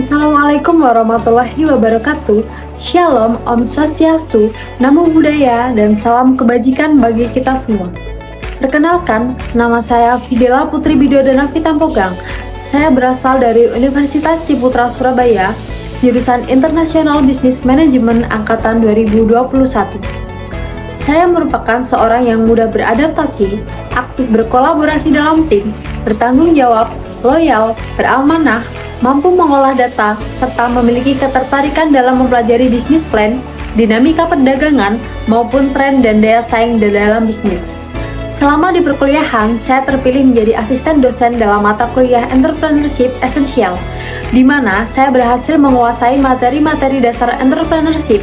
Assalamualaikum warahmatullahi wabarakatuh. Shalom, Om Swastiastu, Namo Buddhaya, dan salam kebajikan bagi kita semua. Perkenalkan, nama saya Fidela Putri Bidodana Vitampogang. Saya berasal dari Universitas Ciputra Surabaya, jurusan International Business Management angkatan 2021. Saya merupakan seorang yang mudah beradaptasi, aktif berkolaborasi dalam tim, bertanggung jawab, loyal, beramanah, mampu mengolah data, serta memiliki ketertarikan dalam mempelajari bisnis plan, dinamika perdagangan, maupun tren dan daya saing dalam bisnis. Selama di perkuliahan, saya terpilih menjadi asisten dosen dalam mata kuliah Entrepreneurship Essential, di mana saya berhasil menguasai materi-materi dasar entrepreneurship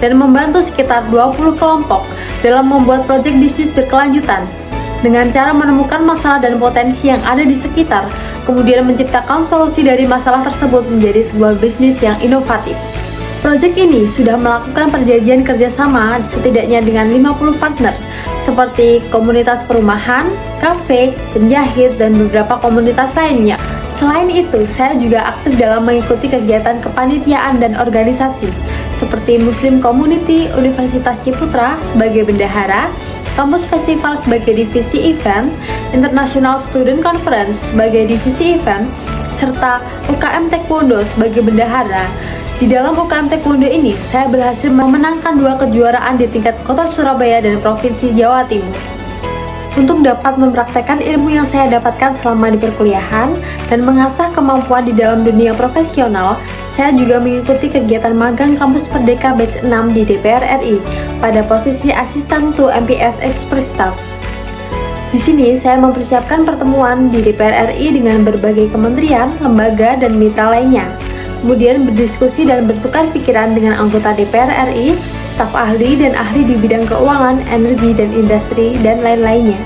dan membantu sekitar 20 kelompok dalam membuat proyek bisnis berkelanjutan dengan cara menemukan masalah dan potensi yang ada di sekitar, kemudian menciptakan solusi dari masalah tersebut menjadi sebuah bisnis yang inovatif. Proyek ini sudah melakukan perjanjian kerjasama setidaknya dengan 50 partner, seperti komunitas perumahan, kafe, penjahit, dan beberapa komunitas lainnya. Selain itu, saya juga aktif dalam mengikuti kegiatan kepanitiaan dan organisasi, seperti Muslim Community Universitas Ciputra sebagai bendahara, Kampus Festival sebagai divisi event, International Student Conference sebagai divisi event, serta UKM Taekwondo sebagai bendahara. Di dalam UKM Taekwondo ini, saya berhasil memenangkan 2 kejuaraan di tingkat Kota Surabaya dan Provinsi Jawa Timur. Untuk dapat mempraktekkan ilmu yang saya dapatkan selama di perkuliahan dan mengasah kemampuan di dalam dunia profesional, saya juga mengikuti kegiatan magang Kampus Merdeka Batch 6 di DPR RI pada posisi Asisten to MPS Express Staff. Di sini saya mempersiapkan pertemuan di DPR RI dengan berbagai kementerian, lembaga, dan mitra lainnya. Kemudian berdiskusi dan bertukar pikiran dengan anggota DPR RI, staf ahli dan ahli di bidang keuangan, energi, dan industri, dan lain-lainnya.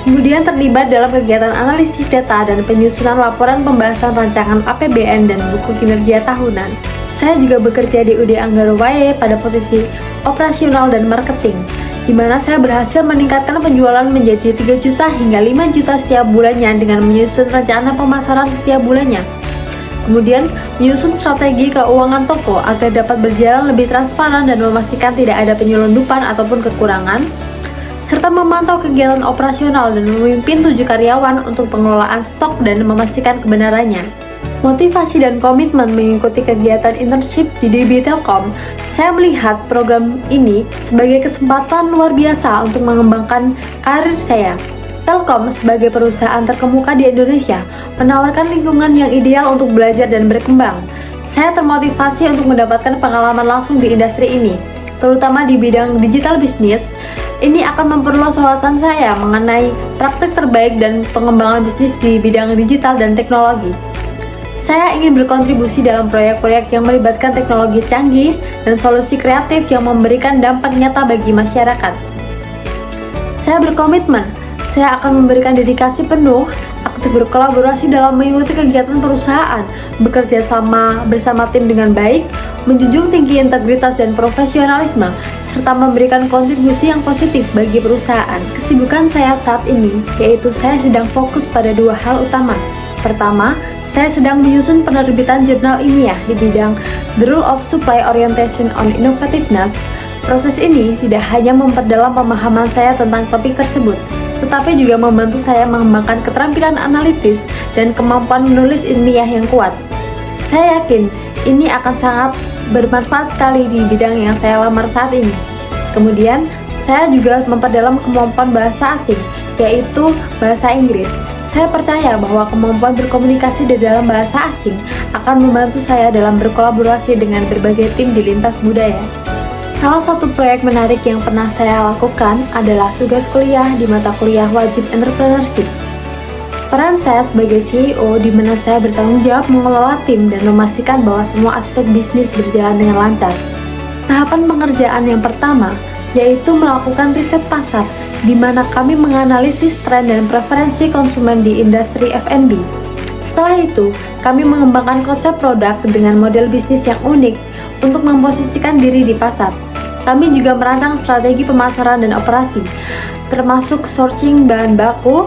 Kemudian terlibat dalam kegiatan analisis data dan penyusunan laporan pembahasan rancangan APBN dan buku kinerja tahunan. Saya juga bekerja di UD Anggarowaye pada posisi operasional dan marketing, di mana saya berhasil meningkatkan penjualan menjadi 3 juta hingga 5 juta setiap bulannya dengan menyusun rencana pemasaran setiap bulannya. Kemudian, menyusun strategi keuangan toko agar dapat berjalan lebih transparan dan memastikan tidak ada penyelundupan ataupun kekurangan, serta memantau kegiatan operasional dan memimpin 7 karyawan untuk pengelolaan stok dan memastikan kebenarannya. Motivasi dan komitmen mengikuti kegiatan internship di DB Telkom, saya melihat program ini sebagai kesempatan luar biasa untuk mengembangkan karir saya. Telkom sebagai perusahaan terkemuka di Indonesia menawarkan lingkungan yang ideal untuk belajar dan berkembang. Saya termotivasi untuk mendapatkan pengalaman langsung di industri ini, terutama di bidang digital bisnis. Ini akan memperluas wawasan saya mengenai praktik terbaik dan pengembangan bisnis di bidang digital dan teknologi. Saya ingin berkontribusi dalam proyek-proyek yang melibatkan teknologi canggih dan solusi kreatif yang memberikan dampak nyata bagi masyarakat. Saya berkomitmen saya akan memberikan dedikasi penuh, aktif berkolaborasi dalam mengikuti kegiatan perusahaan, bekerja sama bersama tim dengan baik, menjunjung tinggi integritas dan profesionalisme, serta memberikan kontribusi yang positif bagi perusahaan. Kesibukan saya saat ini, yaitu saya sedang fokus pada 2 hal utama. Pertama, saya sedang menyusun penerbitan jurnal ilmiah di bidang The Rule of Supply Orientation on Innovativeness. Proses ini tidak hanya memperdalam pemahaman saya tentang topik tersebut, tetapi juga membantu saya mengembangkan keterampilan analitis dan kemampuan menulis ilmiah yang kuat. Saya yakin ini akan sangat bermanfaat sekali di bidang yang saya lamar saat ini. Kemudian, saya juga memperdalam kemampuan bahasa asing, yaitu bahasa Inggris. Saya percaya bahwa kemampuan berkomunikasi di dalam bahasa asing akan membantu saya dalam berkolaborasi dengan berbagai tim di lintas budaya. Salah satu proyek menarik yang pernah saya lakukan adalah tugas kuliah di mata kuliah wajib entrepreneurship. Peran saya sebagai CEO di mana saya bertanggung jawab mengelola tim dan memastikan bahwa semua aspek bisnis berjalan dengan lancar. Tahapan pengerjaan yang pertama yaitu melakukan riset pasar, di mana kami menganalisis tren dan preferensi konsumen di industri F&B. Setelah itu, kami mengembangkan konsep produk dengan model bisnis yang unik untuk memposisikan diri di pasar. Kami juga merancang strategi pemasaran dan operasi, termasuk sourcing bahan baku,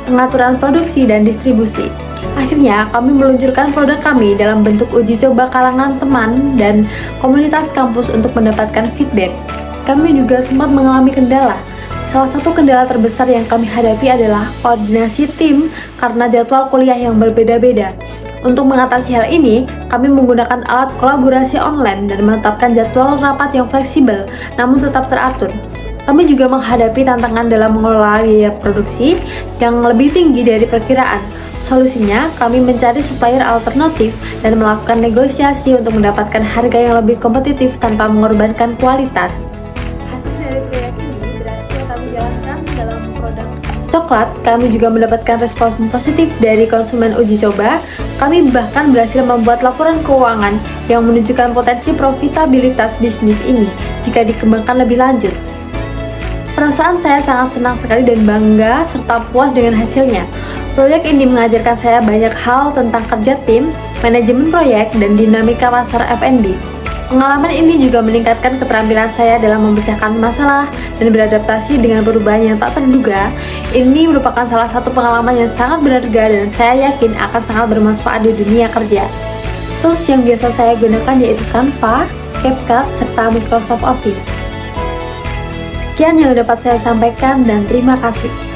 pengaturan produksi dan distribusi. Akhirnya, kami meluncurkan produk kami dalam bentuk uji coba kalangan teman dan komunitas kampus untuk mendapatkan feedback. Kami juga sempat mengalami kendala. Salah satu kendala terbesar yang kami hadapi adalah koordinasi tim karena jadwal kuliah yang berbeda-beda. Untuk mengatasi hal ini, kami menggunakan alat kolaborasi online dan menetapkan jadwal rapat yang fleksibel namun tetap teratur. Kami juga menghadapi tantangan dalam mengelola biaya produksi yang lebih tinggi dari perkiraan. Solusinya, kami mencari supplier alternatif dan melakukan negosiasi untuk mendapatkan harga yang lebih kompetitif tanpa mengorbankan kualitas. Hasil dari proyek ini berhasil kami jalankan dalam produk coklat. Kami juga mendapatkan respons positif dari konsumen uji coba. Kami bahkan berhasil membuat laporan keuangan yang menunjukkan potensi profitabilitas bisnis ini jika dikembangkan lebih lanjut. Perasaan saya sangat senang sekali dan bangga serta puas dengan hasilnya. Proyek ini mengajarkan saya banyak hal tentang kerja tim, manajemen proyek, dan dinamika pasar F&B. Pengalaman ini juga meningkatkan keterampilan saya dalam memecahkan masalah dan beradaptasi dengan perubahan yang tak terduga. Ini merupakan salah satu pengalaman yang sangat berharga dan saya yakin akan sangat bermanfaat di dunia kerja. Tools yang biasa saya gunakan yaitu Canva, CapCut, serta Microsoft Office. Sekian yang dapat saya sampaikan dan terima kasih.